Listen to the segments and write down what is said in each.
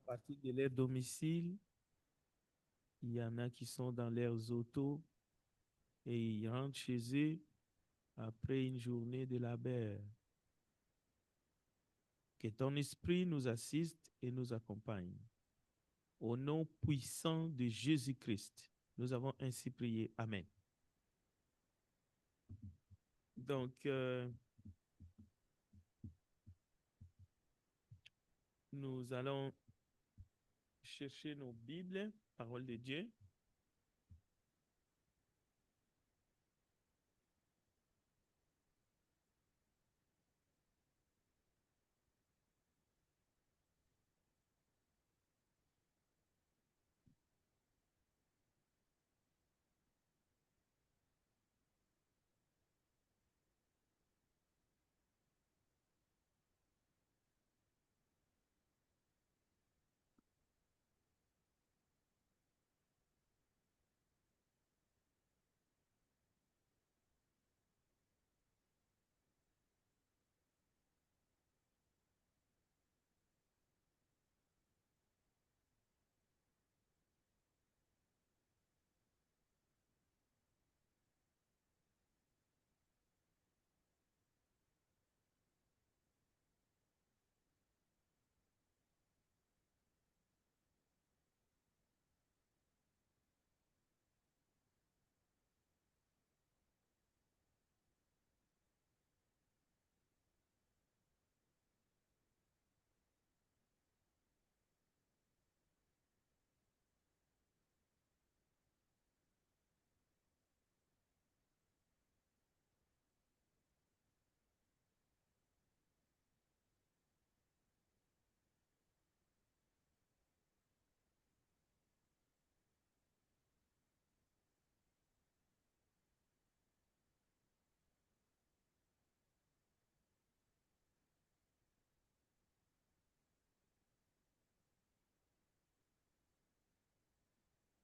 partir de leur domicile. Il y en a qui sont dans leurs autos et ils rentrent chez eux après une journée de labeur. Que ton esprit nous assiste et nous accompagne. Au nom puissant de Jésus-Christ, nous avons ainsi prié. Amen. Donc, nous allons chercher nos Bibles, parole de Dieu.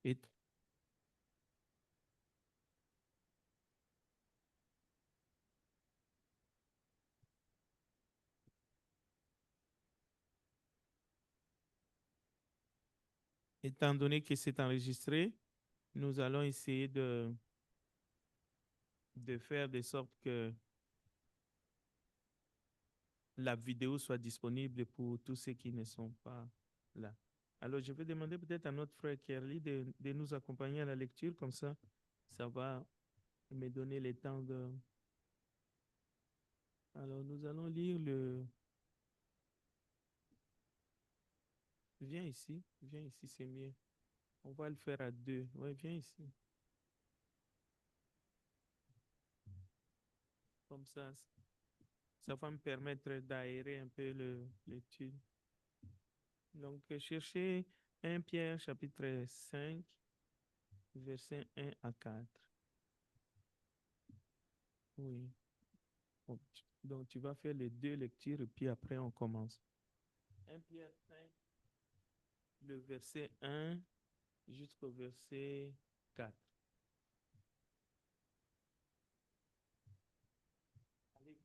Et étant donné que c'est enregistré, nous allons essayer de faire de sorte que la vidéo soit disponible pour tous ceux qui ne sont pas là. Alors, je vais demander peut-être à notre frère Kerly de nous accompagner à la lecture, comme ça va me donner le temps de... Alors, nous allons lire le... viens ici, c'est mieux. On va le faire à deux. Oui, viens ici. Comme ça va me permettre d'aérer un peu l'étude. Donc, cherchez 1 Pierre chapitre 5, versets 1 à 4. Oui. Donc, tu vas faire les deux lectures et puis après, on commence. 1 Pierre 5, le verset 1 jusqu'au verset 4. Allez.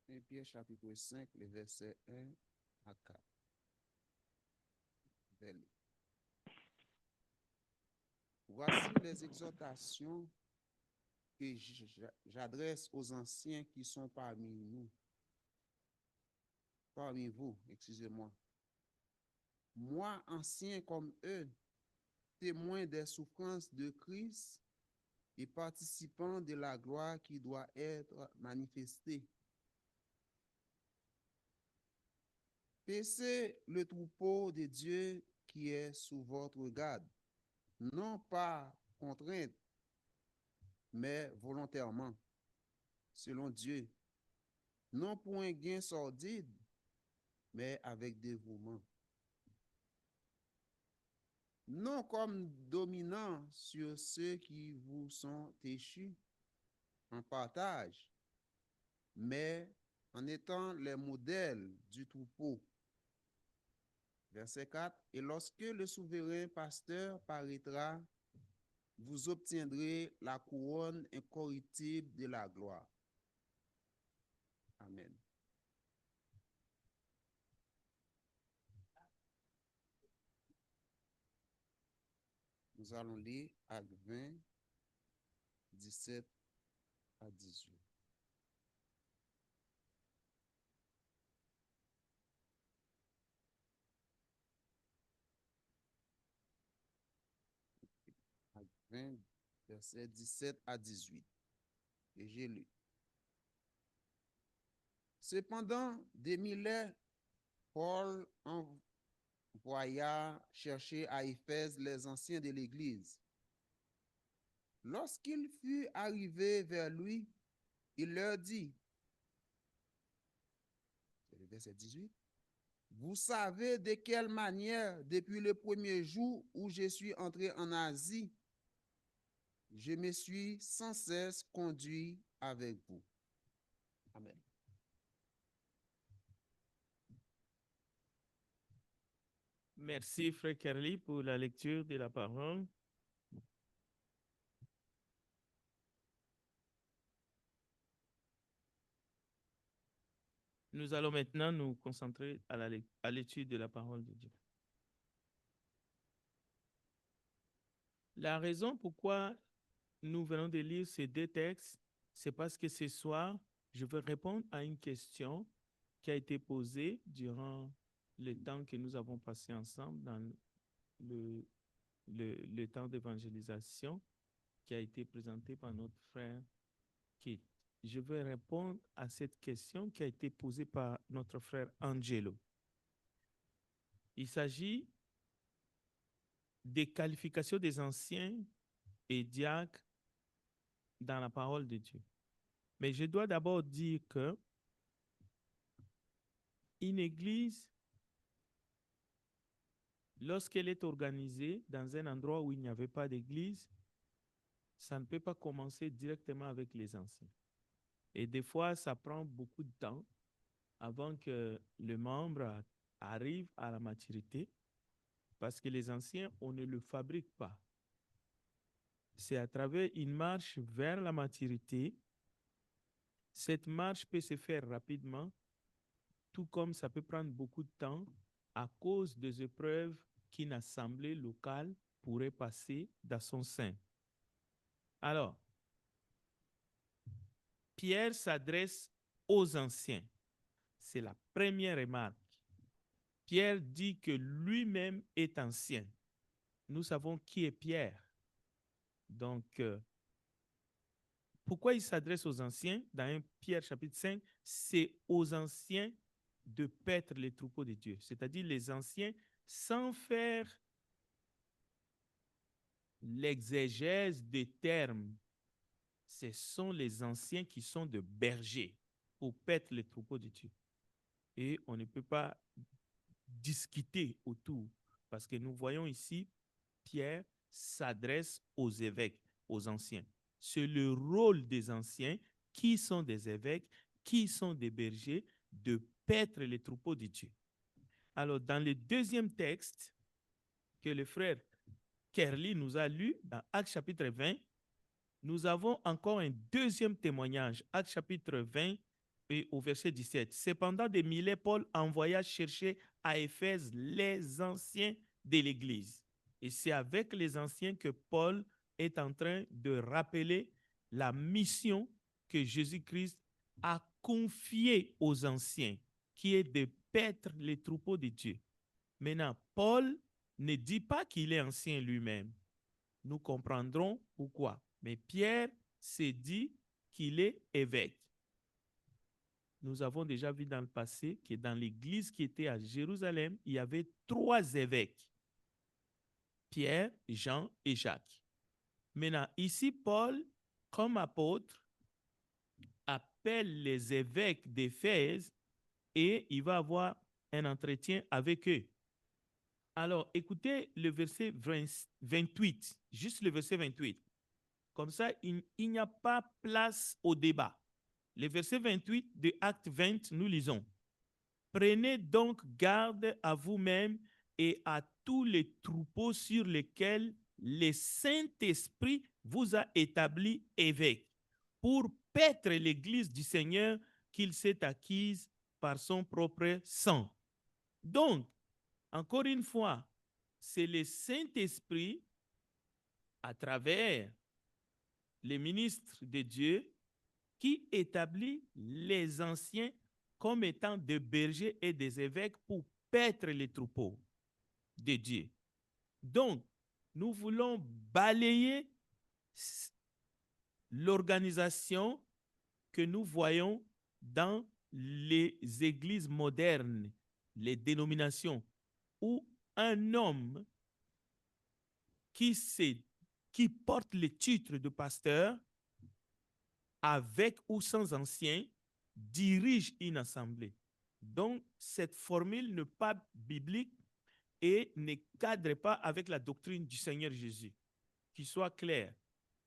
1 Pierre chapitre 5, les versets 1 à 4. Voici les exhortations que j'adresse aux anciens qui sont parmi vous, excusez-moi. Moi, ancien comme eux, témoin des souffrances de Christ et participant de la gloire qui doit être manifestée. Paissez le troupeau de Dieu qui est sous votre garde, non pas contrainte, mais volontairement, selon Dieu, non pour un gain sordide, mais avec dévouement. Non comme dominant sur ceux qui vous sont échus en partage, mais en étant les modèles du troupeau. Verset 4. Et lorsque le souverain pasteur paraîtra, vous obtiendrez la couronne incorruptible de la gloire. Amen. Nous allons lire Actes 20, 17 à 18. Actes 20, versets 17 à 18. Et j'ai lu. Cependant, des milliers, Paul envoya chercher à Éphèse les anciens de l'Église. Lorsqu'il fut arrivé vers lui, il leur dit, c'est le verset 18, vous savez de quelle manière, depuis le premier jour où je suis entré en Asie, je me suis sans cesse conduit avec vous. Amen. Merci, Frère Kerli, pour la lecture de la parole. Nous allons maintenant nous concentrer à l'étude de la parole de Dieu. La raison pourquoi nous venons de lire ces deux textes, c'est parce que ce soir, je veux répondre à une question qui a été posée durant le temps que nous avons passé ensemble dans le temps d'évangélisation qui a été présenté par notre frère Kit. Je vais répondre à cette question qui a été posée par notre frère Angelo. Il s'agit des qualifications des anciens et diacres dans la parole de Dieu. Mais je dois d'abord dire que une église, lorsqu'elle est organisée dans un endroit où il n'y avait pas d'église, ça ne peut pas commencer directement avec les anciens. Et des fois, ça prend beaucoup de temps avant que le membre arrive à la maturité, parce que les anciens, on ne le fabrique pas. C'est à travers une marche vers la maturité. Cette marche peut se faire rapidement, tout comme ça peut prendre beaucoup de temps à cause des épreuves qu'une assemblée locale pourrait passer dans son sein. Alors, Pierre s'adresse aux anciens. C'est la première remarque. Pierre dit que lui-même est ancien. Nous savons qui est Pierre. Donc, pourquoi il s'adresse aux anciens? Dans 1 Pierre chapitre 5, c'est aux anciens de paître les troupeaux de Dieu. C'est-à-dire les anciens sans faire l'exégèse des termes. Ce sont les anciens qui sont de bergers pour paître les troupeaux de Dieu. Et on ne peut pas discuter autour parce que nous voyons ici Pierre s'adresse aux évêques, aux anciens. C'est le rôle des anciens qui sont des évêques, qui sont des bergers, de paître les troupeaux de Dieu. Alors, dans le deuxième texte que le frère Kerli nous a lu, dans Actes chapitre 20, nous avons encore un deuxième témoignage, Actes chapitre 20 et au verset 17. Cependant, des milliers, Paul envoya chercher à Éphèse les anciens de l'Église. Et c'est avec les anciens que Paul est en train de rappeler la mission que Jésus-Christ a confiée aux anciens, qui est de paître les troupeaux de Dieu. Maintenant, Paul ne dit pas qu'il est ancien lui-même. Nous comprendrons pourquoi. Mais Pierre s'est dit qu'il est évêque. Nous avons déjà vu dans le passé que dans l'église qui était à Jérusalem, il y avait 3 évêques. Pierre, Jean et Jacques. Maintenant, ici, Paul, comme apôtre, appelle les évêques d'Éphèse et il va avoir un entretien avec eux. Alors, écoutez le verset 28, juste le verset 28. Comme ça, il n'y a pas place au débat. Le verset 28 de Acte 20, nous lisons. Prenez donc garde à vous-même et à tous les troupeaux sur lesquels le Saint-Esprit vous a établi évêque, pour paître l'Église du Seigneur qu'il s'est acquise par son propre sang. Donc, encore une fois, c'est le Saint-Esprit à travers les ministres de Dieu qui établit les anciens comme étant des bergers et des évêques pour paître les troupeaux de Dieu. Donc, nous voulons balayer l'organisation que nous voyons dans les églises modernes, les dénominations, où un homme qui porte le titre de pasteur, avec ou sans ancien, dirige une assemblée. Donc, cette formule n'est pas biblique et ne cadre pas avec la doctrine du Seigneur Jésus. Qu'il soit clair.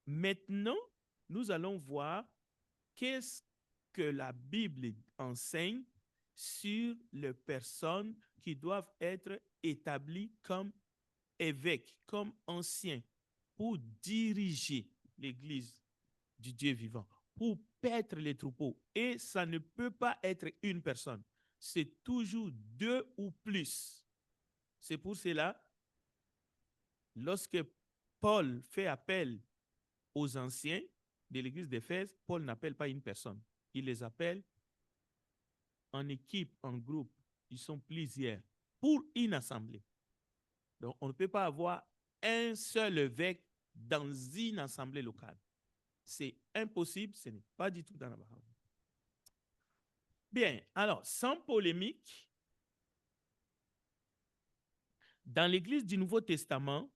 Maintenant, nous allons voir qu'est-ce que la Bible enseigne sur les personnes qui doivent être établies comme évêques, comme anciens, pour diriger l'Église du Dieu vivant, pour paître les troupeaux. Et ça ne peut pas être une personne. C'est toujours deux ou plus. C'est pour cela, lorsque Paul fait appel aux anciens de l'église d'Éphèse, Paul n'appelle pas une personne. Il les appelle en équipe, en groupe. Ils sont plusieurs pour une assemblée. Donc, on ne peut pas avoir un seul évêque dans une assemblée locale. C'est impossible, ce n'est pas du tout dans la parole. Bien, alors, sans polémique, dans l'église du Nouveau Testament,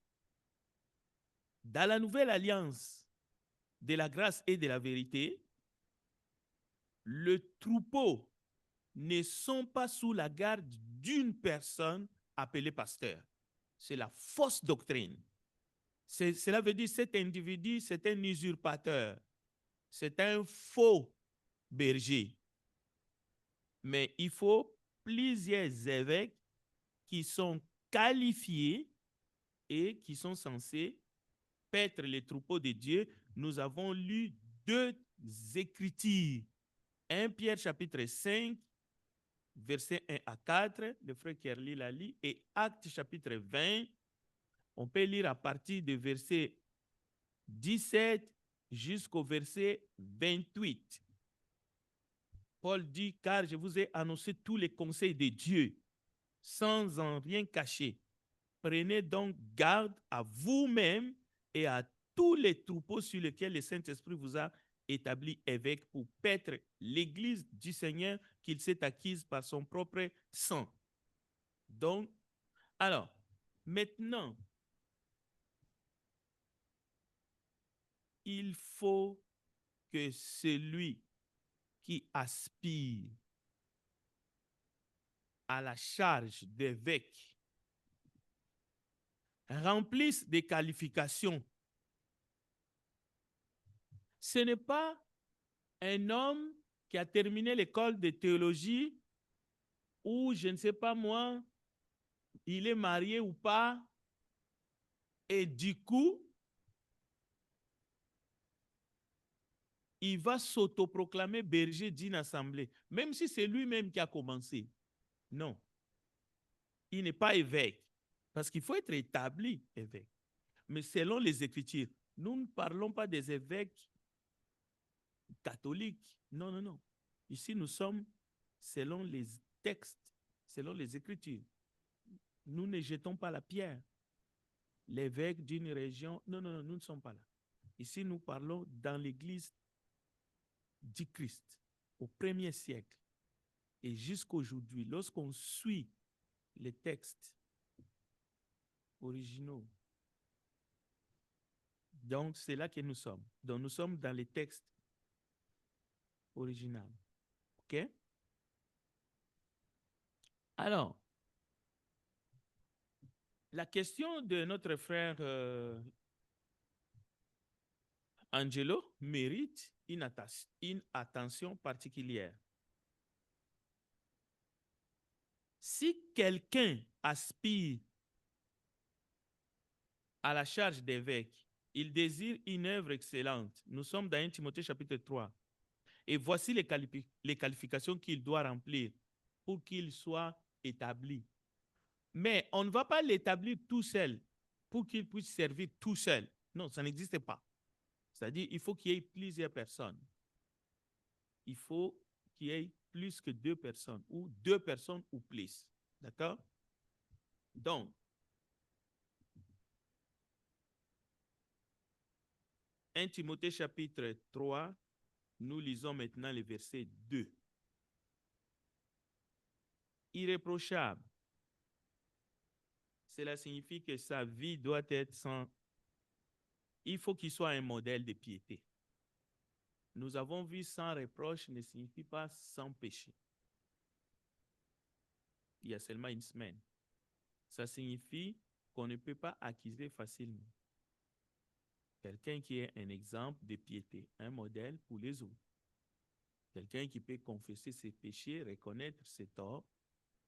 dans la nouvelle alliance de la grâce et de la vérité, le troupeau ne sont pas sous la garde d'une personne appelée pasteur. C'est la fausse doctrine. Cela veut dire que cet individu, c'est un usurpateur. C'est un faux berger. Mais il faut plusieurs évêques qui sont qualifiés et qui sont censés paître les troupeaux de Dieu. Nous avons lu deux écritures. 1 Pierre chapitre 5, versets 1 à 4, le frère Kerli l'a lu, et Actes chapitre 20, on peut lire à partir du verset 17 jusqu'au verset 28. Paul dit, car je vous ai annoncé tous les conseils de Dieu, sans en rien cacher. Prenez donc garde à vous-même et à tous les troupeaux sur lesquels le Saint-Esprit vous a établi évêque pour paître l'Église du Seigneur qu'il s'est acquise par son propre sang. Donc, alors, maintenant, il faut que celui qui aspire à la charge d'évêque remplisse des qualifications. Ce n'est pas un homme qui a terminé l'école de théologie ou, je ne sais pas moi, il est marié ou pas, et du coup, il va s'autoproclamer berger d'une assemblée, même si c'est lui-même qui a commencé. Non. Il n'est pas évêque, parce qu'il faut être établi évêque. Mais selon les Écritures, nous ne parlons pas des évêques catholiques. Non, non, non. Ici, nous sommes selon les textes, selon les Écritures. Nous ne jetons pas la pierre. L'évêque d'une région, non, non, non, nous ne sommes pas là. Ici, nous parlons dans l'Église du Christ, au 1er siècle et jusqu'aujourd'hui, lorsqu'on suit les textes originaux. Donc, c'est là que nous sommes. Donc, nous sommes dans les textes originaux. OK? Alors, la question de notre frère Angelo mérite une attention particulière. Si quelqu'un aspire à la charge d'évêque, il désire une œuvre excellente. Nous sommes dans 1 Timothée chapitre 3. Et voici les qualifications qu'il doit remplir pour qu'il soit établi. Mais on ne va pas l'établir tout seul pour qu'il puisse servir tout seul. Non, ça n'existe pas. C'est-à-dire, il faut qu'il y ait plusieurs personnes. Il faut qu'il y ait plus que 2 personnes, ou 2 personnes ou plus. D'accord? Donc, 1 Timothée chapitre 3, nous lisons maintenant le verset 2. Irréprochable. Cela signifie que sa vie doit être sans... Il faut qu'il soit un modèle de piété. Nous avons vu sans reproche ne signifie pas sans péché. Il y a seulement une semaine. Ça signifie qu'on ne peut pas accuser facilement. Quelqu'un qui est un exemple de piété, un modèle pour les autres. Quelqu'un qui peut confesser ses péchés, reconnaître ses torts,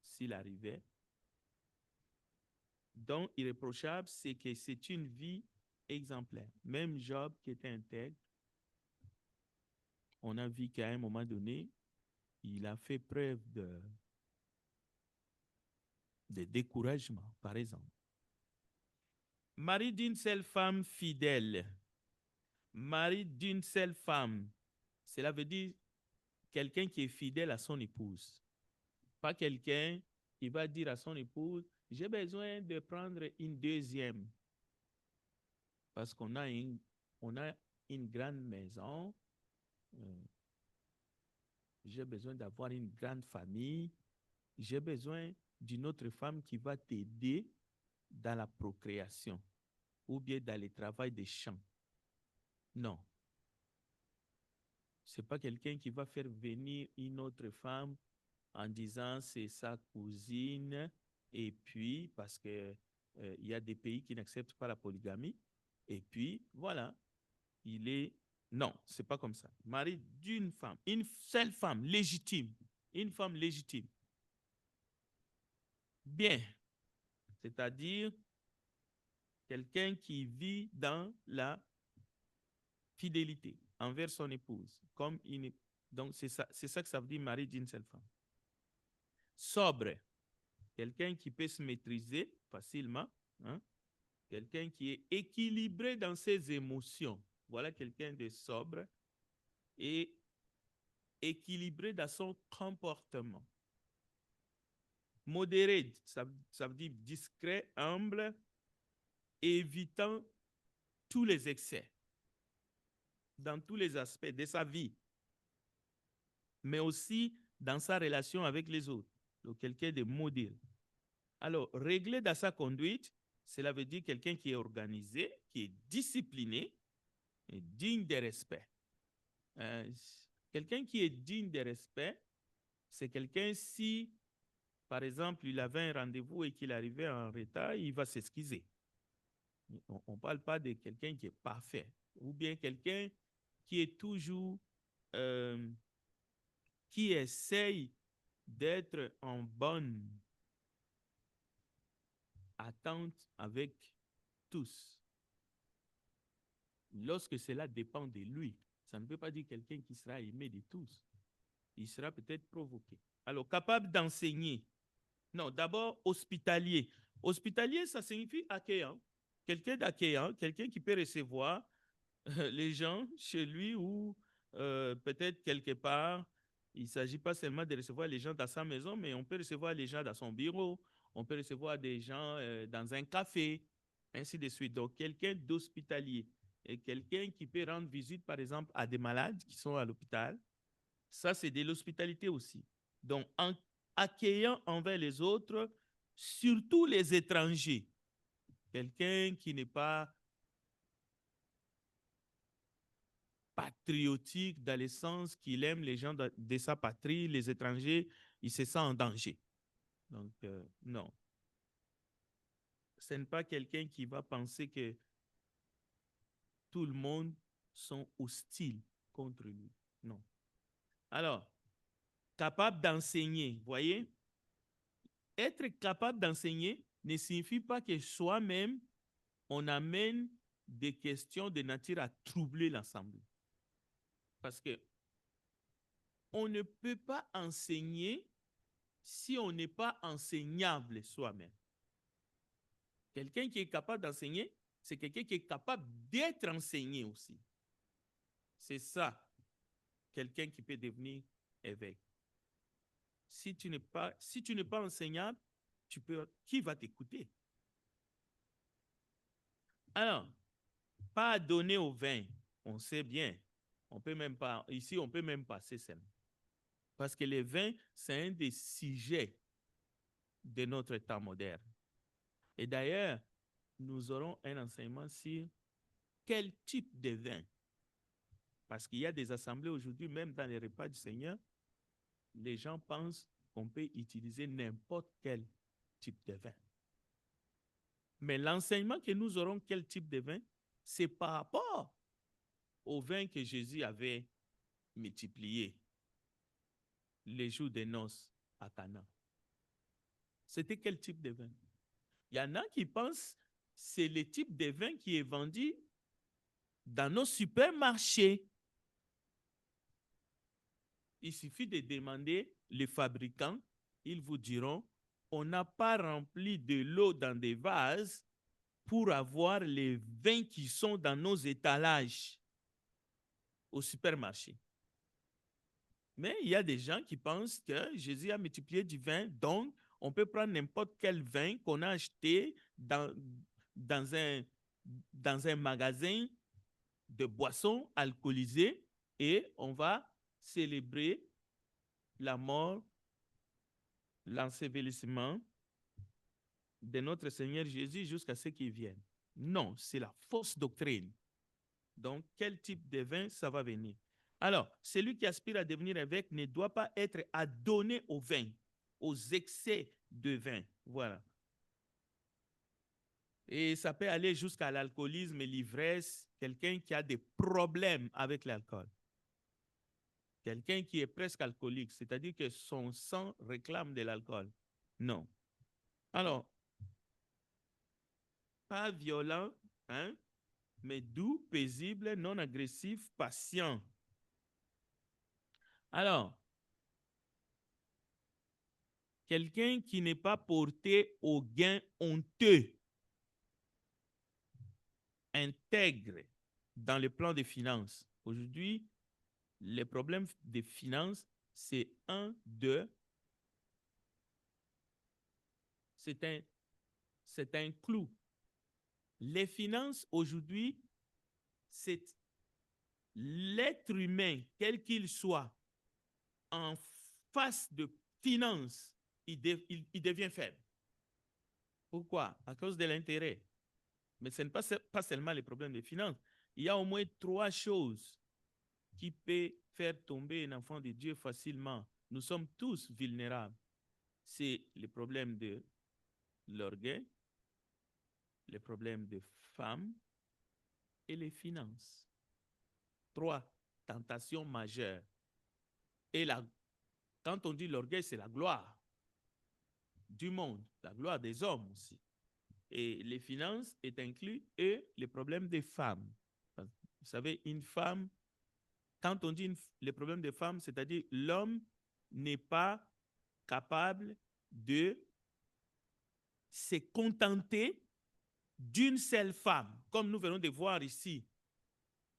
s'il arrivait. Donc, irréprochable, c'est que c'est une vie exemplaire. Même Job qui était intègre, on a vu qu'à un moment donné, il a fait preuve de découragement, par exemple. Mari d'une seule femme fidèle. Mari d'une seule femme. Cela veut dire quelqu'un qui est fidèle à son épouse. Pas quelqu'un qui va dire à son épouse, j'ai besoin de prendre une deuxième. Parce qu'on a une grande maison. J'ai besoin d'avoir une grande famille. J'ai besoin d'une autre femme qui va t'aider dans la procréation ou bien dans le travail des champs. Non. Ce n'est pas quelqu'un qui va faire venir une autre femme en disant c'est sa cousine et puis parce que il y a des pays qui n'acceptent pas la polygamie et puis voilà, il est... Non, ce n'est pas comme ça. Mari d'une femme, une seule femme légitime, une femme légitime. Bien, c'est-à-dire quelqu'un qui vit dans la fidélité envers son épouse. Comme une... Donc, c'est ça que ça veut dire mari d'une seule femme. Sobre, quelqu'un qui peut se maîtriser facilement, hein? Quelqu'un qui est équilibré dans ses émotions. Voilà quelqu'un de sobre et équilibré dans son comportement. Modéré, ça veut dire discret, humble, évitant tous les excès dans tous les aspects de sa vie, mais aussi dans sa relation avec les autres. Donc, quelqu'un de modéré. Alors, réglé dans sa conduite, cela veut dire quelqu'un qui est organisé, qui est discipliné et digne de respect. Quelqu'un qui est digne de respect, c'est quelqu'un si, par exemple, il avait un rendez-vous et qu'il arrivait en retard, il va s'excuser. On ne parle pas de quelqu'un qui est parfait ou bien quelqu'un qui est toujours, qui essaye d'être en bonne attente avec tous. Lorsque cela dépend de lui, ça ne veut pas dire quelqu'un qui sera aimé de tous. Il sera peut-être provoqué. Alors, capable d'enseigner. Non, d'abord, hospitalier. Hospitalier, ça signifie accueillant. Quelqu'un d'accueillant, quelqu'un qui peut recevoir les gens chez lui ou peut-être quelque part. Il ne s'agit pas seulement de recevoir les gens dans sa maison, mais on peut recevoir les gens dans son bureau, on peut recevoir des gens dans un café, ainsi de suite. Donc, quelqu'un d'hospitalier et quelqu'un qui peut rendre visite, par exemple, à des malades qui sont à l'hôpital. Ça, c'est de l'hospitalité aussi. Donc, en accueillant envers les autres, surtout les étrangers. Quelqu'un qui n'est pas patriotique dans le sens qu'il aime les gens de sa patrie, les étrangers, il se sent en danger. Donc, non. Ce n'est pas quelqu'un qui va penser que tout le monde sont hostiles contre lui. Non. Alors, capable d'enseigner, voyez, être capable d'enseigner ne signifie pas que soi-même, on amène des questions de nature à troubler l'ensemble. Parce que on ne peut pas enseigner si on n'est pas enseignable soi-même. Quelqu'un qui est capable d'enseigner, c'est quelqu'un qui est capable d'être enseigné aussi. C'est ça, quelqu'un qui peut devenir évêque. Si tu n'es pas enseignable, qui va t'écouter? Alors, pas donner au vin, on sait bien. On peut même pas, ici, on peut même passer seulement. Parce que le vin, c'est un des sujets de notre temps moderne. Et d'ailleurs, nous aurons un enseignement sur quel type de vin. Parce qu'il y a des assemblées aujourd'hui, même dans les repas du Seigneur, les gens pensent qu'on peut utiliser n'importe quel type de vin. Mais l'enseignement que nous aurons, quel type de vin, c'est par rapport au vin que Jésus avait multiplié les jours des noces à Cana. C'était quel type de vin? Il y en a qui pensent que c'est le type de vin qui est vendu dans nos supermarchés. Il suffit de demander les fabricants, ils vous diront, on n'a pas rempli de l'eau dans des vases pour avoir les vins qui sont dans nos étalages au supermarché. Mais il y a des gens qui pensent que Jésus a multiplié du vin, donc on peut prendre n'importe quel vin qu'on a acheté dans un magasin de boissons alcoolisées et on va célébrer la mort, l'ensevelissement de notre Seigneur Jésus jusqu'à ce qu'il vienne. Non, c'est la fausse doctrine. Donc, quel type de vin ça va venir? Alors, celui qui aspire à devenir évêque ne doit pas être adonné au vin, aux excès de vin. Voilà. Et ça peut aller jusqu'à l'alcoolisme et l'ivresse, quelqu'un qui a des problèmes avec l'alcool. Quelqu'un qui est presque alcoolique, c'est-à-dire que son sang réclame de l'alcool. Non. Alors, pas violent, hein, mais doux, paisible, non agressif, patient. Alors, quelqu'un qui n'est pas porté au gain honteux, intègre dans le plan des finances. Aujourd'hui, les problèmes des finances, c'est c'est un clou. Les finances, aujourd'hui, c'est l'être humain, quel qu'il soit, en face de finances, il devient faible. Pourquoi? À cause de l'intérêt. Mais ce n'est pas seulement les problèmes de finances. Il y a au moins 3 choses qui peuvent faire tomber un enfant de Dieu facilement. Nous sommes tous vulnérables. C'est les problèmes de l'orgueil, les problèmes de femmes et les finances. 3 tentations majeures. Et quand on dit l'orgueil, c'est la gloire du monde, la gloire des hommes aussi. Et les finances est inclus et les problèmes des femmes. Vous savez, une femme, quand on dit les problèmes des femmes, c'est-à-dire l'homme n'est pas capable de se contenter d'une seule femme. Comme nous venons de voir ici,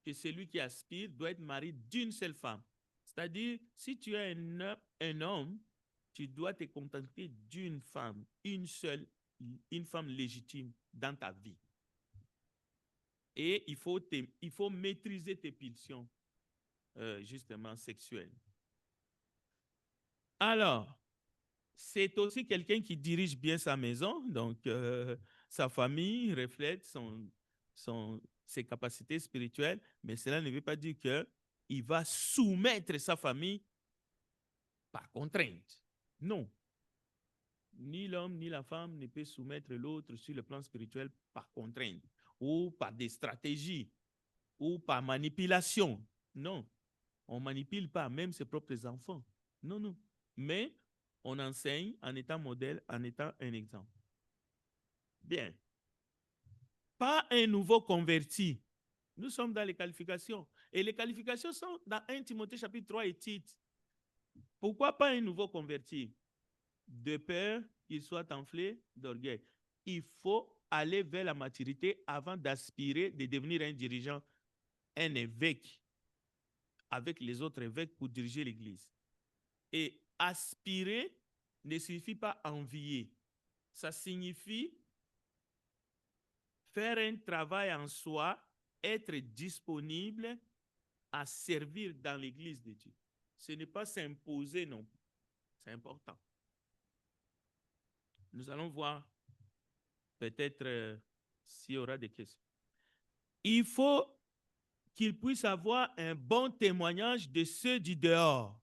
que celui qui aspire doit être marié d'une seule femme. C'est-à-dire, si tu es un homme, tu dois te contenter d'une femme, une seule, une femme légitime dans ta vie. Et il faut maîtriser tes pulsions, justement, sexuelles. Alors, c'est aussi quelqu'un qui dirige bien sa maison, donc sa famille reflète ses capacités spirituelles, mais cela ne veut pas dire qu'il va soumettre sa famille par contrainte. Non. Ni l'homme ni la femme ne peut soumettre l'autre sur le plan spirituel par contrainte, ou par des stratégies, ou par manipulation. Non. On ne manipule pas même ses propres enfants. Non, non. Mais on enseigne en étant modèle, en étant un exemple. Bien. Pas un nouveau converti. Nous sommes dans les qualifications. Et les qualifications sont dans 1 Timothée chapitre 3 et titre. Pourquoi pas un nouveau converti? De peur qu'il soit enflé d'orgueil. Il faut aller vers la maturité avant d'aspirer de devenir un dirigeant, un évêque, avec les autres évêques pour diriger l'Église. Et aspirer ne signifie pas envier. Ça signifie faire un travail en soi, être disponible à servir dans l'Église de Dieu. Ce n'est pas s'imposer non plus. C'est important. Nous allons voir peut-être s'il y aura des questions. Il faut qu'il puisse avoir un bon témoignage de ceux du dehors.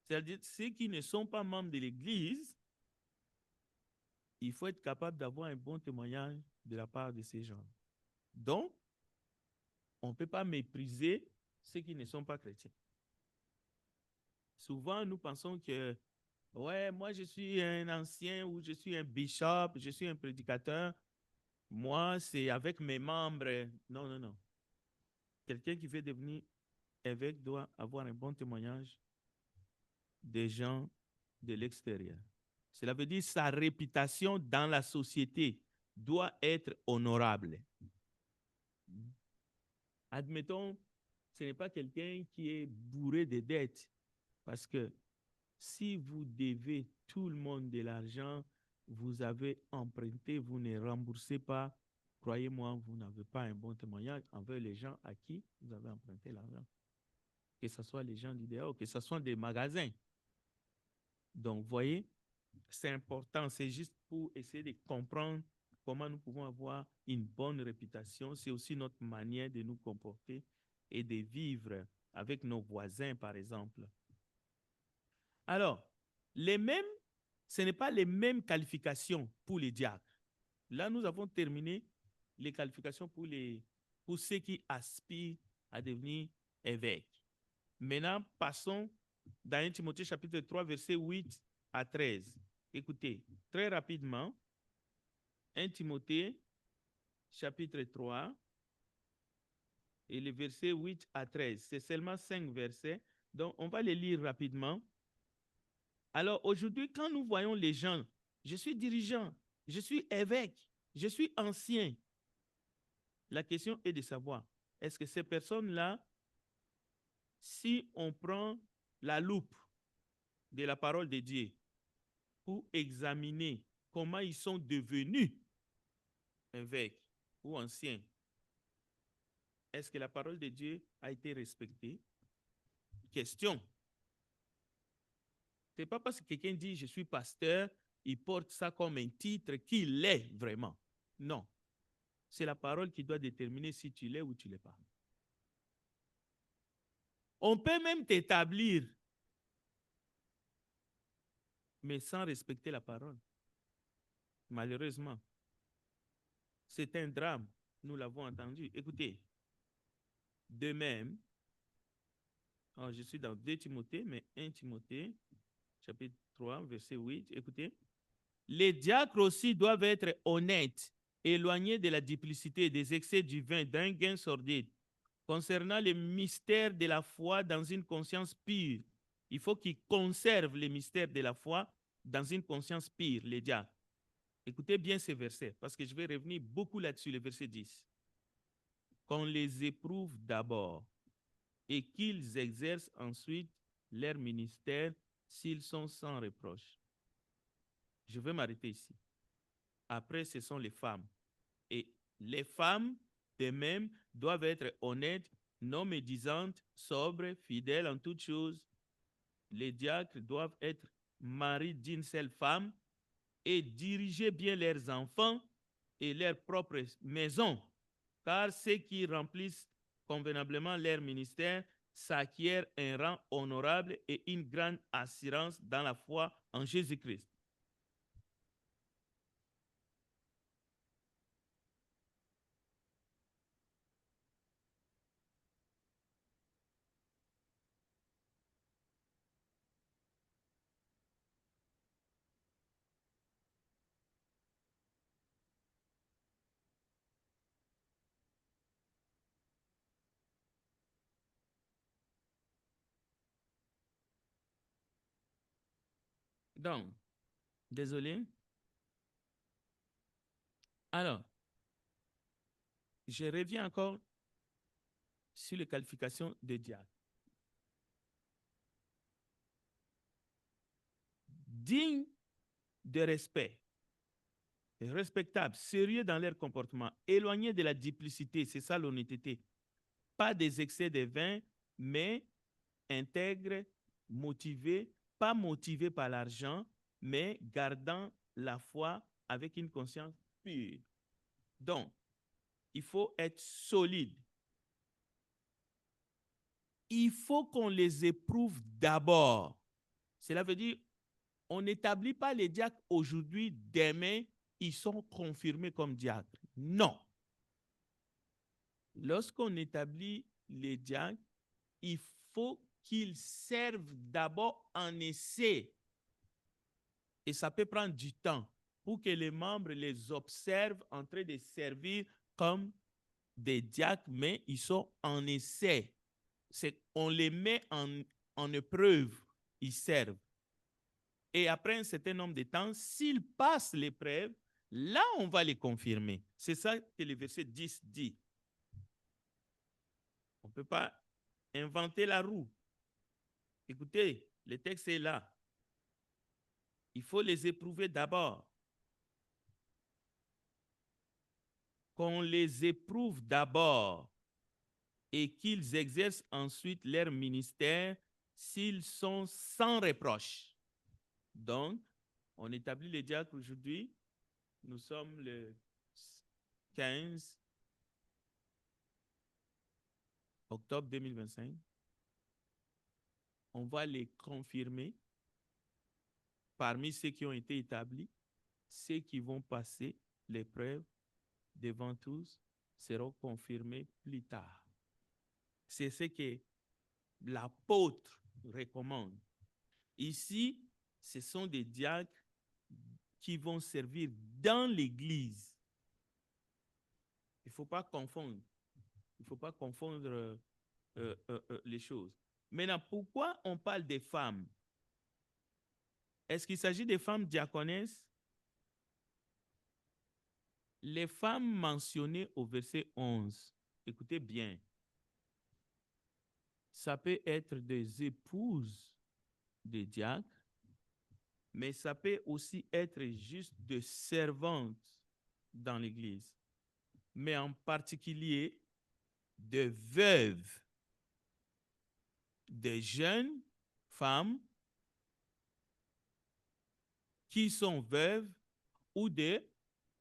C'est-à-dire ceux qui ne sont pas membres de l'Église, il faut être capable d'avoir un bon témoignage de la part de ces gens. Donc, on ne peut pas mépriser ceux qui ne sont pas chrétiens. Souvent, nous pensons que, ouais, moi je suis un ancien ou je suis un bishop, je suis un prédicateur. Moi, c'est avec mes membres. Non, non, non. Quelqu'un qui veut devenir évêque doit avoir un bon témoignage des gens de l'extérieur. Cela veut dire que sa réputation dans la société doit être honorable. Admettons, ce n'est pas quelqu'un qui est bourré de dettes, parce que si vous devez tout le monde de l'argent, vous avez emprunté, vous ne remboursez pas, croyez-moi, vous n'avez pas un bon témoignage envers les gens à qui vous avez emprunté l'argent. Que ce soit les gens du dehors, que ce soit des magasins. Donc, vous voyez, c'est important, c'est juste pour essayer de comprendre comment nous pouvons avoir une bonne réputation. C'est aussi notre manière de nous comporter et de vivre avec nos voisins, par exemple. Alors, ce n'est pas les mêmes qualifications pour les diacres. Là, nous avons terminé les qualifications pour ceux qui aspirent à devenir évêques. Maintenant, passons dans 1 Timothée chapitre 3, versets 8 à 13. Écoutez, très rapidement, 1 Timothée chapitre 3 et les versets 8 à 13. C'est seulement 5 versets, donc on va les lire rapidement. Alors aujourd'hui, quand nous voyons les gens, je suis dirigeant, je suis évêque, je suis ancien, la question est de savoir, est-ce que ces personnes-là, si on prend la loupe de la parole de Dieu pour examiner comment ils sont devenus évêques ou anciens, est-ce que la parole de Dieu a été respectée? Question. Ce n'est pas parce que quelqu'un dit je suis pasteur, il porte ça comme un titre qu'il l'est vraiment. Non. C'est la parole qui doit déterminer si tu l'es ou tu ne l'es pas. On peut même t'établir, mais sans respecter la parole. Malheureusement, c'est un drame. Nous l'avons entendu. Écoutez, de même, je suis dans 2 Timothée, mais 1 Timothée, chapitre 3, verset 8. Écoutez, les diacres aussi doivent être honnêtes, éloignés de la duplicité et des excès du vin, d'un gain sordide. Concernant les mystères de la foi dans une conscience pure, il faut qu'ils conservent les mystères de la foi dans une conscience pure, les diacres. Écoutez bien ces versets, parce que je vais revenir beaucoup là-dessus, le verset 10. Qu'on les éprouve d'abord et qu'ils exercent ensuite leur ministère s'ils sont sans reproche. Je vais m'arrêter ici. Après, ce sont les femmes. Et les femmes, de même, doivent être honnêtes, non médisantes, sobres, fidèles en toutes choses. Les diacres doivent être maris d'une seule femme et diriger bien leurs enfants et leur propre maison, car ceux qui remplissent convenablement leur ministère s'acquièrent un rang honorable et une grande assurance dans la foi en Jésus-Christ. Donc, désolé. Alors, je reviens encore sur les qualifications de diacre. Digne de respect, respectable, sérieux dans leur comportement, éloigné de la duplicité, c'est ça l'honnêteté. Pas des excès de vin, mais intègre, motivé, pas motivé par l'argent, mais gardant la foi avec une conscience pure. Donc, il faut être solide. Il faut qu'on les éprouve d'abord. Cela veut dire, on n'établit pas les diacres aujourd'hui, demain, ils sont confirmés comme diacres. Non. Lorsqu'on établit les diacres, il faut qu'ils servent d'abord en essai. Et ça peut prendre du temps pour que les membres les observent en train de servir comme des diacres, mais ils sont en essai. On les met en épreuve, ils servent. Et après un certain nombre de temps, s'ils passent l'épreuve, là, on va les confirmer. C'est ça que le verset 10 dit. On ne peut pas inventer la roue. Écoutez, le texte est là. Il faut les éprouver d'abord. Qu'on les éprouve d'abord et qu'ils exercent ensuite leur ministère s'ils sont sans reproche. Donc, on établit les diacres aujourd'hui. Nous sommes le 15 octobre 2025. On va les confirmer parmi ceux qui ont été établis. Ceux qui vont passer l'épreuve devant tous seront confirmés plus tard. C'est ce que l'apôtre recommande. Ici, ce sont des diacres qui vont servir dans l'Église. Il ne faut pas confondre. Il ne faut pas confondre les choses. Maintenant, pourquoi on parle des femmes? Est-ce qu'il s'agit des femmes diaconesses? Les femmes mentionnées au verset 11, écoutez bien, ça peut être des épouses des diacres, mais ça peut aussi être juste des servantes dans l'Église, mais en particulier de veuves, de jeunes femmes qui sont veuves ou des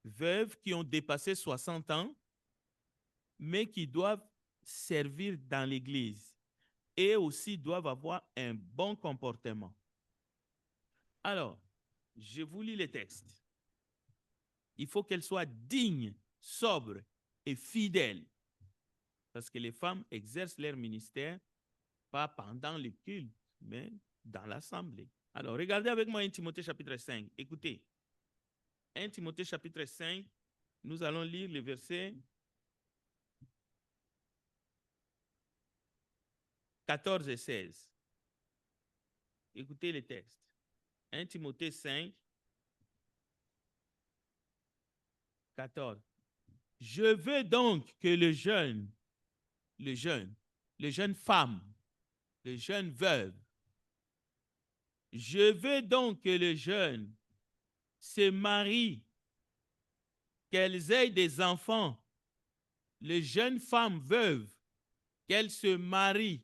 veuves qui ont dépassé 60 ans, mais qui doivent servir dans l'Église et aussi doivent avoir un bon comportement. Alors, je vous lis les textes. Il faut qu'elles soient dignes, sobres et fidèles. Parce que les femmes exercent leur ministère pas pendant le culte, mais dans l'assemblée. Alors, regardez avec moi 1 Timothée chapitre 5. Écoutez, 1 Timothée chapitre 5, nous allons lire le verset 14 et 16. Écoutez les textes. 1 Timothée 5, 14. Je veux donc que les jeunes femmes, les jeunes veuves, je veux donc que les jeunes se marient, qu'elles aient des enfants, les jeunes femmes veuves, qu'elles se marient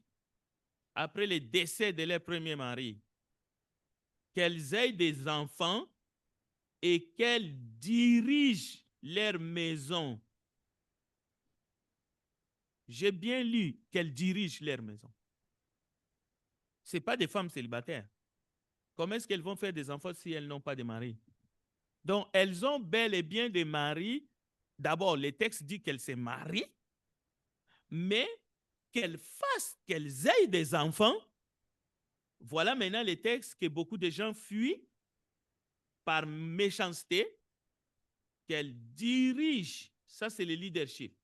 après le décès de leur premier mari, qu'elles aient des enfants et qu'elles dirigent leur maison. J'ai bien lu qu'elles dirigent leur maison. Ce pas des femmes célibataires. Comment est-ce qu'elles vont faire des enfants si elles n'ont pas de mari? Donc, elles ont bel et bien des maris. D'abord, le texte dit qu'elles se marient, mais qu'elles aient des enfants. Voilà maintenant les textes que beaucoup de gens fuient par méchanceté, qu'elles dirigent, ça c'est le leadership,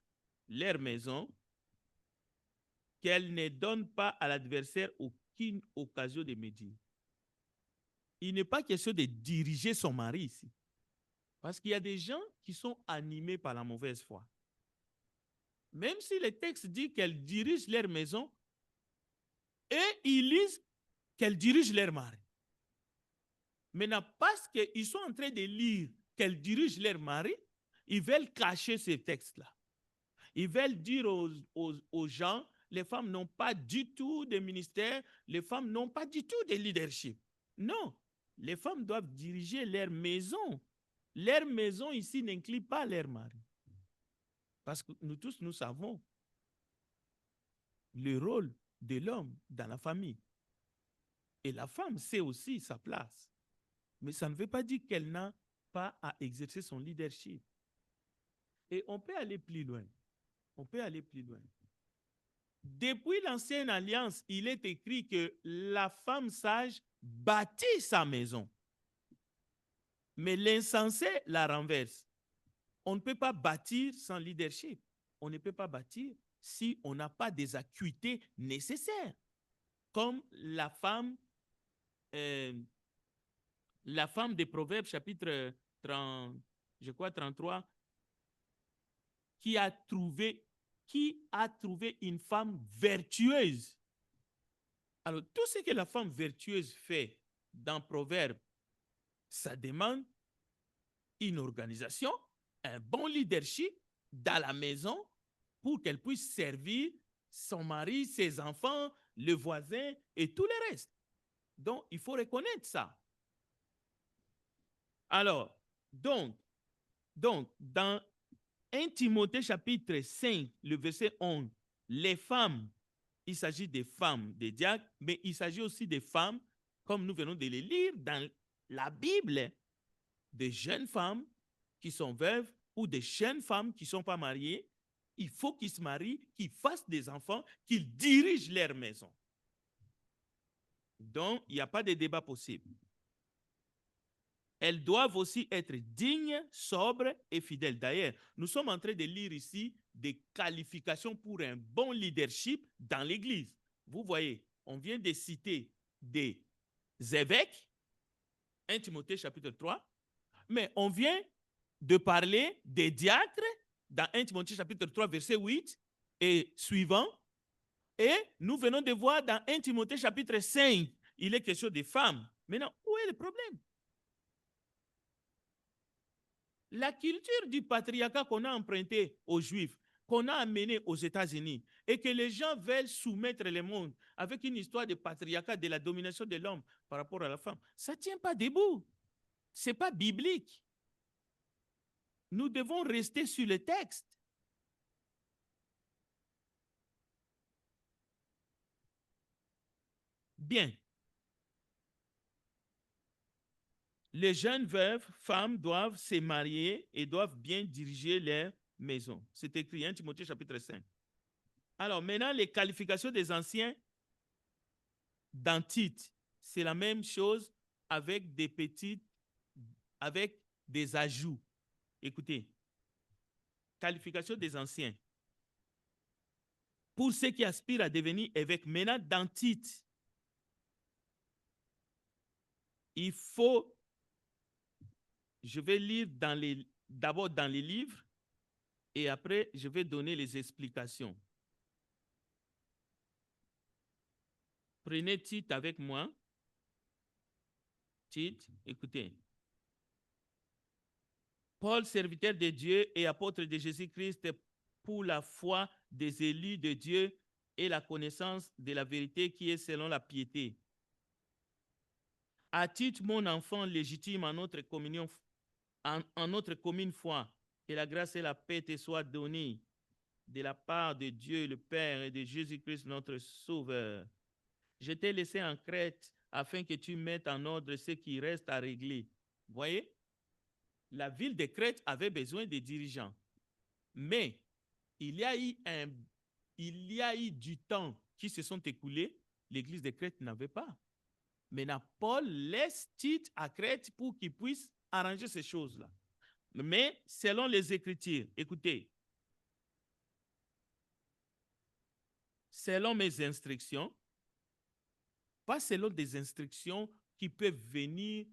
leur maison, qu'elles ne donnent pas à l'adversaire aucune occasion de médire. Il n'est pas question de diriger son mari ici. Parce qu'il y a des gens qui sont animés par la mauvaise foi. Même si le texte dit qu'elles dirigent leur maison, et ils lisent qu'elles dirigent leur mari. Maintenant, parce qu'ils sont en train de lire qu'elles dirigent leur mari, ils veulent cacher ces textes-là. Ils veulent dire aux gens, les femmes n'ont pas du tout de ministère, les femmes n'ont pas du tout de leadership. Non, les femmes doivent diriger leur maison. Leur maison ici n'inclut pas leur mari. Parce que nous tous, nous savons le rôle de l'homme dans la famille. Et la femme sait aussi sa place. Mais ça ne veut pas dire qu'elle n'a pas à exercer son leadership. Et on peut aller plus loin. On peut aller plus loin. Depuis l'ancienne alliance, il est écrit que la femme sage bâtit sa maison. Mais l'insensé la renverse. On ne peut pas bâtir sans leadership. On ne peut pas bâtir si on n'a pas des acuités nécessaires. Comme la femme des Proverbes, chapitre 30, je crois 33, qui a trouvé une femme vertueuse. Alors, tout ce que la femme vertueuse fait dans Proverbe, ça demande une organisation, un bon leadership dans la maison pour qu'elle puisse servir son mari, ses enfants, le voisin et tout le reste. Donc, il faut reconnaître ça. Alors, donc dans 1 Timothée chapitre 5, le verset 11, les femmes, il s'agit des femmes, des diacres, mais il s'agit aussi des femmes, comme nous venons de les lire dans la Bible, des jeunes femmes qui sont veuves ou des jeunes femmes qui ne sont pas mariées. Il faut qu'ils se marient, qu'ils fassent des enfants, qu'ils dirigent leur maison. Donc, il n'y a pas de débat possible. Elles doivent aussi être dignes, sobres et fidèles. D'ailleurs, nous sommes en train de lire ici des qualifications pour un bon leadership dans l'Église. Vous voyez, on vient de citer des évêques, 1 Timothée chapitre 3, mais on vient de parler des diacres dans 1 Timothée chapitre 3, verset 8 et suivant. Et nous venons de voir dans 1 Timothée chapitre 5, il est question des femmes. Maintenant, où est le problème? La culture du patriarcat qu'on a emprunté aux Juifs, qu'on a amené aux États-Unis, et que les gens veulent soumettre le monde avec une histoire de patriarcat, de la domination de l'homme par rapport à la femme, ça ne tient pas debout. Ce n'est pas biblique. Nous devons rester sur le texte. Bien. Les jeunes veuves, femmes, doivent se marier et doivent bien diriger leur maison. C'est écrit 1 Timothée chapitre 5. Alors maintenant, les qualifications des anciens dans Tite, c'est la même chose avec avec des ajouts. Écoutez, qualification des anciens. Pour ceux qui aspirent à devenir évêques, maintenant dans Tite, il faut, je vais lire d'abord dans les livres et après je vais donner les explications. Prenez Tite avec moi. Tite, écoutez. Paul, serviteur de Dieu et apôtre de Jésus-Christ, pour la foi des élus de Dieu et la connaissance de la vérité qui est selon la piété. À Tite, mon enfant légitime en notre communion, en notre commune foi, que la grâce et la paix te soient données de la part de Dieu le Père et de Jésus-Christ notre Sauveur. Je t'ai laissé en Crète afin que tu mettes en ordre ce qui reste à régler. Voyez? La ville de Crète avait besoin de dirigeants. Mais il y a eu du temps qui se sont écoulés, l'église de Crète n'avait pas. Maintenant, Paul laisse Tite à Crète pour qu'il puisse arranger ces choses-là. Mais selon les Écritures, écoutez, selon mes instructions, pas selon des instructions qui peuvent venir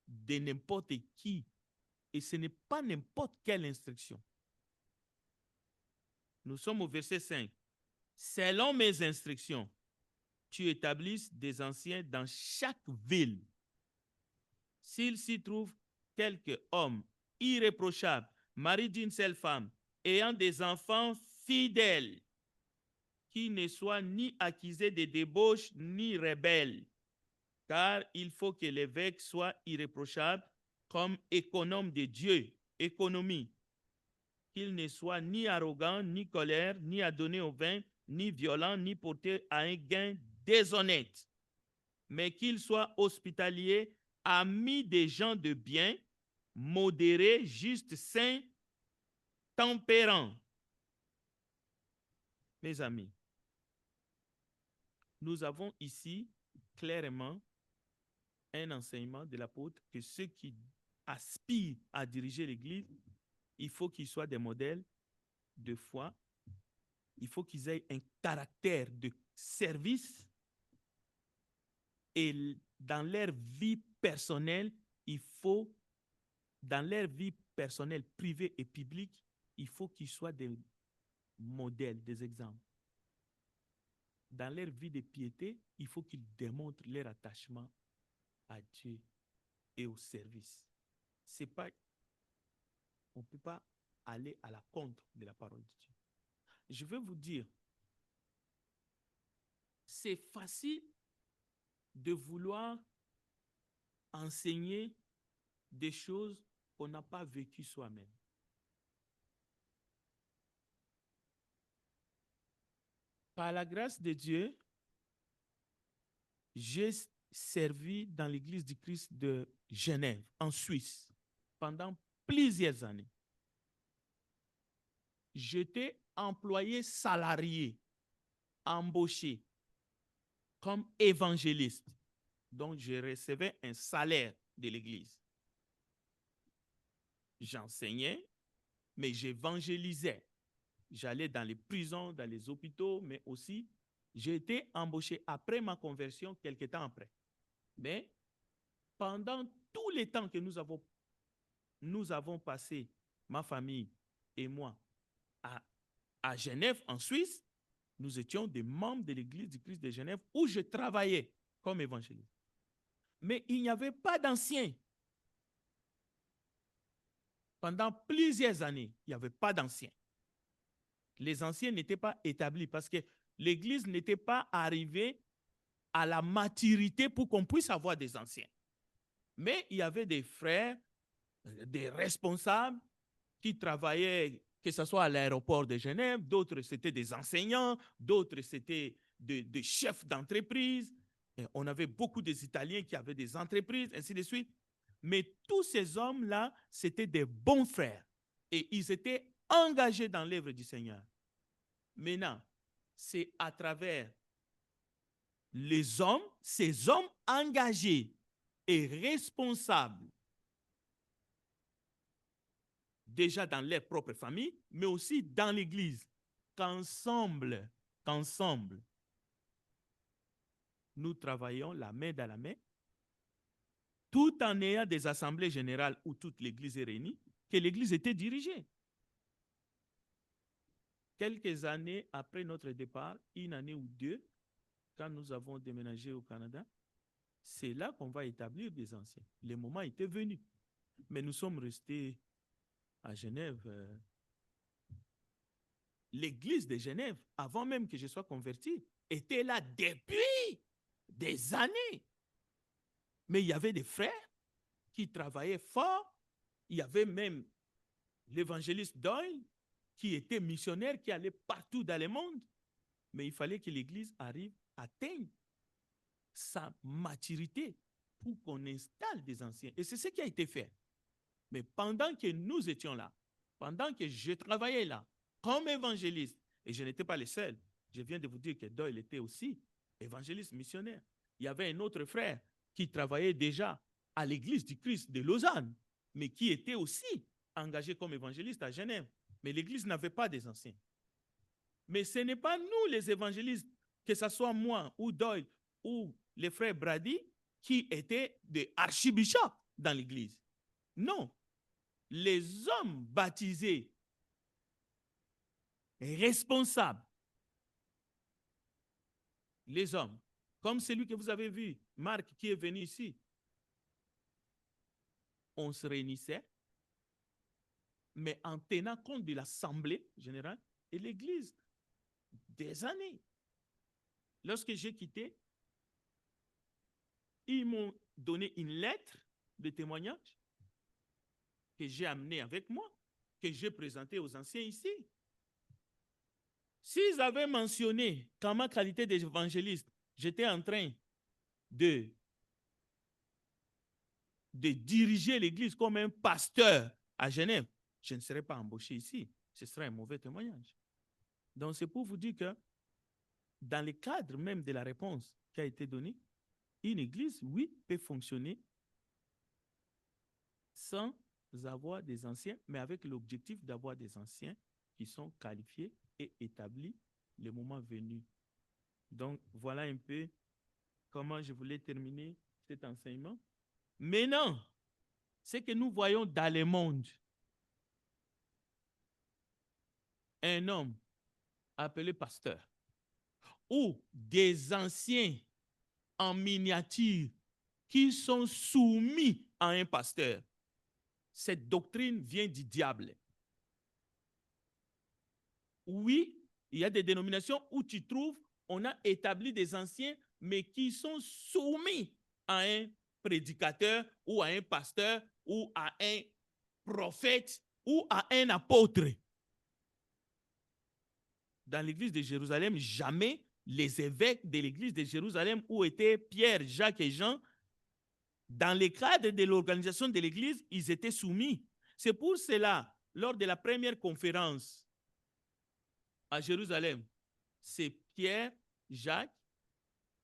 de n'importe qui. Et ce n'est pas n'importe quelle instruction. Nous sommes au verset 5. Selon mes instructions, tu établisses des anciens dans chaque ville. S'il s'y trouve quelque homme irréprochable, mari d'une seule femme, ayant des enfants fidèles, qui ne soit ni accusé de débauche ni rebelle, car il faut que l'évêque soit irréprochable comme économe de Dieu, économie, qu'il ne soit ni arrogant, ni colère, ni adonné au vin, ni violent, ni porté à un gain déshonnête, mais qu'il soit hospitalier, ami des gens de bien, modéré, juste, saint, tempérant. Mes amis, nous avons ici clairement un enseignement de l'apôtre que ceux qui aspirent à diriger l'Église, il faut qu'ils soient des modèles de foi, il faut qu'ils aient un caractère de service et dans leur vie personnelle, dans leur vie personnelle, privée et publique, il faut qu'ils soient des modèles, des exemples. Dans leur vie de piété, il faut qu'ils démontrent leur attachement à Dieu et au service. C'est pas, on ne peut pas aller à la contre de la parole de Dieu. Je veux vous dire, c'est facile de vouloir enseigner des choses qu'on n'a pas vécues soi-même. Par la grâce de Dieu, j'ai servi dans l'Église du Christ de Genève, en Suisse, pendant plusieurs années. J'étais employé salarié, embauché comme évangéliste. Donc, je recevais un salaire de l'Église. J'enseignais, mais j'évangélisais. J'allais dans les prisons, dans les hôpitaux, mais aussi, j'ai été embauché après ma conversion, quelque temps après. Mais pendant tout le temps que nous avons passé, ma famille et moi, à Genève, en Suisse, nous étions des membres de l'Église du Christ de Genève où je travaillais comme évangéliste. Mais il n'y avait pas d'anciens. Pendant plusieurs années, il n'y avait pas d'anciens. Les anciens n'étaient pas établis parce que l'Église n'était pas arrivée à la maturité pour qu'on puisse avoir des anciens. Mais il y avait des frères, des responsables qui travaillaient, que ce soit à l'aéroport de Genève, d'autres c'était des enseignants, d'autres c'était des chefs d'entreprise. On avait beaucoup d'Italiens qui avaient des entreprises, ainsi de suite. Mais tous ces hommes-là, c'était des bons frères et ils étaient engagés dans l'œuvre du Seigneur. Maintenant, c'est à travers les hommes, ces hommes engagés et responsables, déjà dans leur propre famille, mais aussi dans l'Église, qu'ensemble, nous travaillons la main dans la main, tout en ayant des assemblées générales où toute l'Église est réunie, que l'Église était dirigée. Quelques années après notre départ, une année ou deux, quand nous avons déménagé au Canada, c'est là qu'on va établir des anciens. Le moment était venu. Mais nous sommes restés à Genève. L'église de Genève, avant même que je sois converti, était là depuis des années. Mais il y avait des frères qui travaillaient fort. Il y avait même l'évangéliste Doyle qui était missionnaire, qui allait partout dans le monde. Mais il fallait que l'église arrive à atteindre sa maturité pour qu'on installe des anciens. Et c'est ce qui a été fait. Mais pendant que nous étions là, pendant que je travaillais là, comme évangéliste, et je n'étais pas le seul, je viens de vous dire que Doyle était aussi évangéliste missionnaire. Il y avait un autre frère qui travaillait déjà à l'église du Christ de Lausanne, mais qui était aussi engagé comme évangéliste à Genève. Mais l'église n'avait pas des anciens. Mais ce n'est pas nous les évangélistes, que ce soit moi ou Doyle ou les frères Brady, qui étaient des archibishops dans l'église. Non. Les hommes baptisés responsables. Les hommes, comme celui que vous avez vu, Marc, qui est venu ici, on se réunissait, mais en tenant compte de l'Assemblée générale et l'Église des années. Lorsque j'ai quitté, ils m'ont donné une lettre de témoignage que j'ai amenée avec moi, que j'ai présentée aux anciens ici. S'ils avaient mentionné qu'en ma qualité d'évangéliste, j'étais en train de diriger l'Église comme un pasteur à Genève, je ne serais pas embauché ici. Ce serait un mauvais témoignage. Donc, c'est pour vous dire que dans le cadre même de la réponse qui a été donnée, une église, oui, peut fonctionner sans avoir des anciens, mais avec l'objectif d'avoir des anciens qui sont qualifiés et établis le moment venu. Donc, voilà un peu comment je voulais terminer cet enseignement. Maintenant, ce que nous voyons dans le monde, un homme appelé pasteur ou des anciens en miniature qui sont soumis à un pasteur. Cette doctrine vient du diable. Oui, il y a des dénominations où tu trouves, on a établi des anciens, mais qui sont soumis à un prédicateur ou à un pasteur ou à un prophète ou à un apôtre. Dans l'église de Jérusalem, jamais les évêques de l'église de Jérusalem où étaient Pierre, Jacques et Jean, dans le cadre de l'organisation de l'église, ils étaient soumis. C'est pour cela, lors de la première conférence à Jérusalem, c'est Pierre, Jacques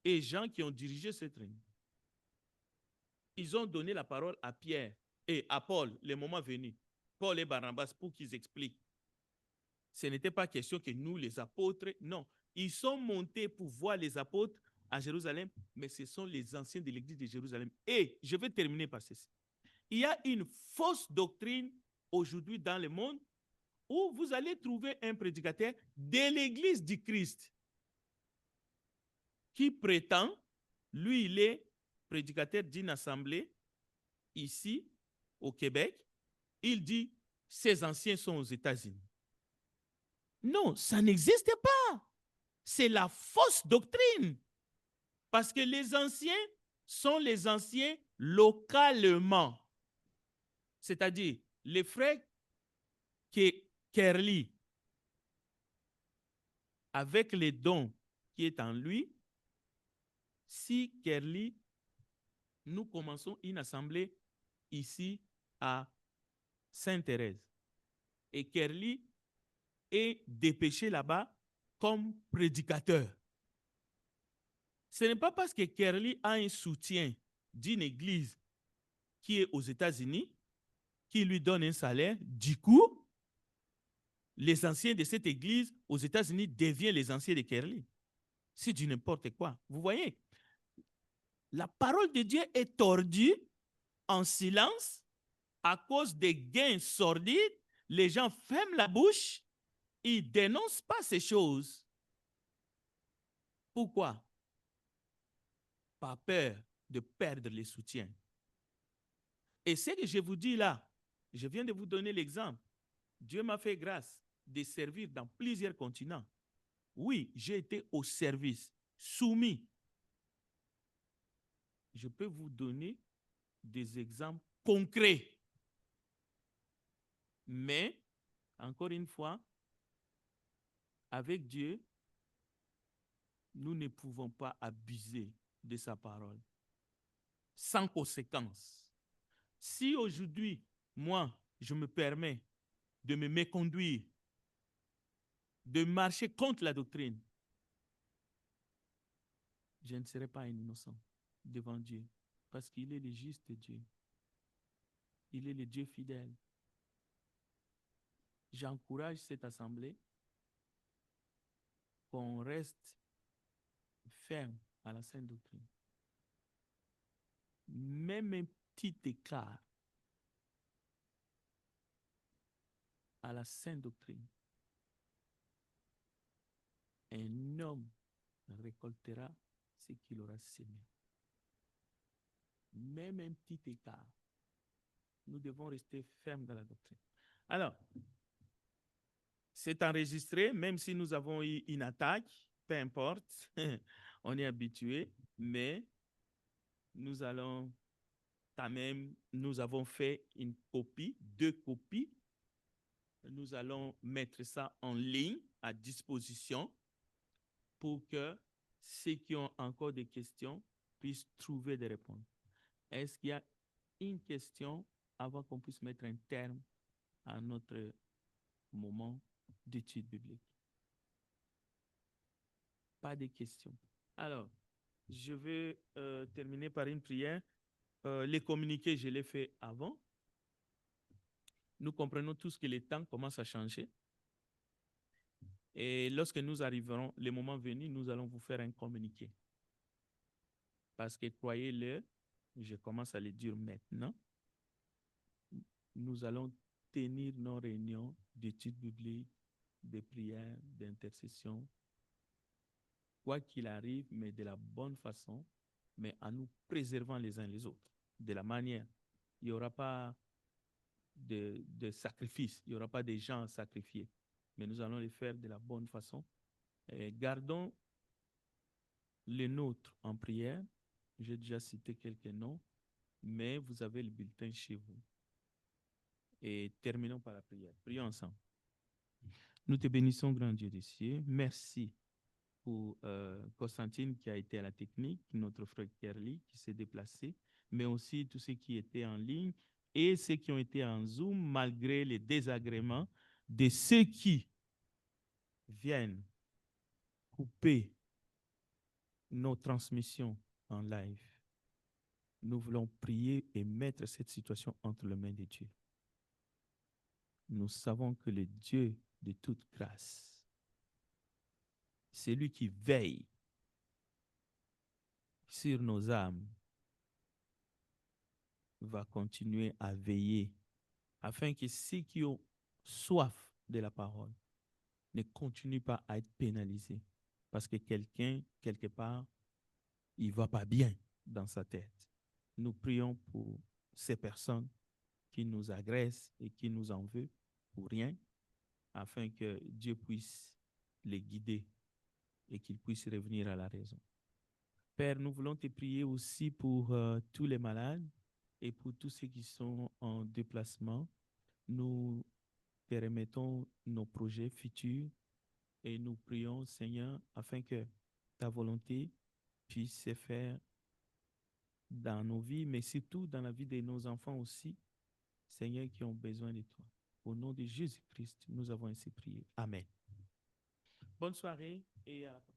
et Jean qui ont dirigé cette réunion. Ils ont donné la parole à Pierre et à Paul, le moment venu, Paul et Barnabas, pour qu'ils expliquent. Ce n'était pas question que nous, les apôtres, non. Ils sont montés pour voir les apôtres à Jérusalem, mais ce sont les anciens de l'église de Jérusalem. Et je vais terminer par ceci. Il y a une fausse doctrine aujourd'hui dans le monde où vous allez trouver un prédicateur de l'église du Christ qui prétend, lui, il est prédicateur d'une assemblée ici au Québec. Il dit, ces anciens sont aux États-Unis. Non, ça n'existe pas. C'est la fausse doctrine. Parce que les anciens sont les anciens localement. C'est-à-dire, les frères Kerli, avec les dons qui est en lui, si Kerli, nous commençons une assemblée ici à Sainte-Thérèse. Et Kerli est dépêché là-bas comme prédicateur. Ce n'est pas parce que Kerli a un soutien d'une église qui est aux États-Unis, qui lui donne un salaire, du coup, les anciens de cette église aux États-Unis deviennent les anciens de Kerli. C'est du n'importe quoi. Vous voyez, la parole de Dieu est tordue en silence à cause des gains sordides. Les gens ferment la bouche, ils ne dénoncent pas ces choses. Pourquoi? Par peur de perdre les soutiens. Et ce que je vous dis là, je viens de vous donner l'exemple. Dieu m'a fait grâce de servir dans plusieurs continents. Oui, j'ai été au service, soumis. Je peux vous donner des exemples concrets. Mais, encore une fois, avec Dieu, nous ne pouvons pas abuser de sa parole sans conséquence. Si aujourd'hui, moi, je me permets de me méconduire, de marcher contre la doctrine, je ne serai pas un innocent devant Dieu, parce qu'il est le juste Dieu. Il est le Dieu fidèle. J'encourage cette assemblée qu'on reste ferme à la sainte doctrine. Même un petit écart à la sainte doctrine Un homme récoltera ce qu'il aura semé. Même un petit écart. Nous devons rester fermes dans la doctrine. Alors, c'est enregistré, même si nous avons eu une attaque, peu importe, on est habitué, mais nous allons quand même, nous avons fait une copie, 2 copies. Nous allons mettre ça en ligne à disposition pour que ceux qui ont encore des questions puissent trouver des réponses. Est-ce qu'il y a une question avant qu'on puisse mettre un terme à notre moment d'étude biblique? Pas de questions. Alors, je vais terminer par une prière. Les communiqués, je l'ai fait avant. Nous comprenons tous que les temps commencent à changer. Et lorsque nous arriverons, le moment venu, nous allons vous faire un communiqué. Parce que croyez-le, je commence à le dire maintenant, nous allons tenir nos réunions d'études bibliques, de prières, d'intercession, quoi qu'il arrive, mais de la bonne façon, mais en nous préservant les uns les autres, de la manière. Il n'y aura pas de sacrifice, il n'y aura pas de gens à sacrifier, mais nous allons les faire de la bonne façon. Et gardons les nôtres en prière. J'ai déjà cité quelques noms, mais vous avez le bulletin chez vous. Et terminons par la prière. Prions ensemble. Nous te bénissons, grand Dieu des cieux. Merci pour Constantine qui a été à la technique, notre frère Kerly qui s'est déplacé, mais aussi tous ceux qui étaient en ligne et ceux qui ont été en Zoom malgré les désagréments de ceux qui viennent couper nos transmissions en live. Nous voulons prier et mettre cette situation entre les mains de Dieu. Nous savons que le Dieu de toute grâce, c'est lui qui veille sur nos âmes, va continuer à veiller afin que ceux qui ont soif de la parole ne continuent pas à être pénalisés parce que quelqu'un, quelque part, il ne va pas bien dans sa tête. Nous prions pour ces personnes qui nous agressent et qui nous en veulent pour rien, afin que Dieu puisse les guider et qu'ils puissent revenir à la raison. Père, nous voulons te prier aussi pour tous les malades et pour tous ceux qui sont en déplacement. Nous te remettons nos projets futurs et nous prions, Seigneur, afin que ta volonté puisse se faire dans nos vies, mais surtout dans la vie de nos enfants aussi, Seigneur, qui ont besoin de toi. Au nom de Jésus-Christ, nous avons ainsi prié. Amen. Bonne soirée et à la prochaine.